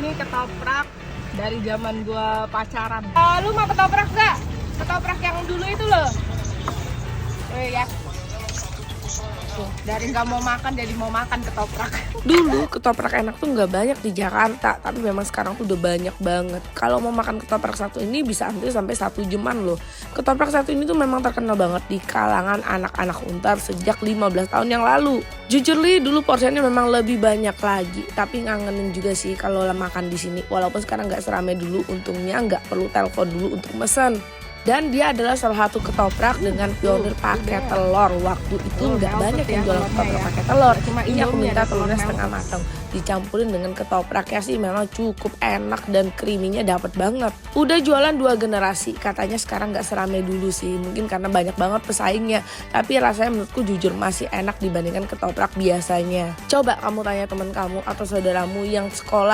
Ini ketoprak dari zaman gua pacaran. Lu mau ketoprak gak? Ketoprak yang dulu itu loh. Ya. Tuh, dari nggak mau makan jadi mau makan ketoprak. Dulu ketoprak enak tuh nggak banyak di Jakarta, tapi memang sekarang tuh udah banyak banget. Kalau mau makan ketoprak satu ini bisa antri sampai 1 jaman loh. Ketoprak satu ini tuh memang terkenal banget di kalangan anak-anak Untar sejak 15 tahun yang lalu. Jujur li, dulu porsinya memang lebih banyak lagi, tapi ngangenin juga sih kalau makan di sini. Walaupun sekarang nggak seramai dulu, untungnya nggak perlu telepon dulu untuk mesen. Dan dia adalah salah satu ketoprak dengan pionir pakai telur. Waktu itu nggak banyak yang jualan ketoprak pakai telur. Ini aku minta telurnya setengah matang, dicampurin dengan ketopraknya sih memang cukup enak dan creamy-nya dapet banget. Udah jualan 2 generasi, katanya sekarang nggak seramai dulu sih. Mungkin karena banyak banget pesaingnya, tapi rasanya menurutku jujur masih enak dibandingkan ketoprak biasanya. Coba kamu tanya teman kamu atau saudaramu yang sekolah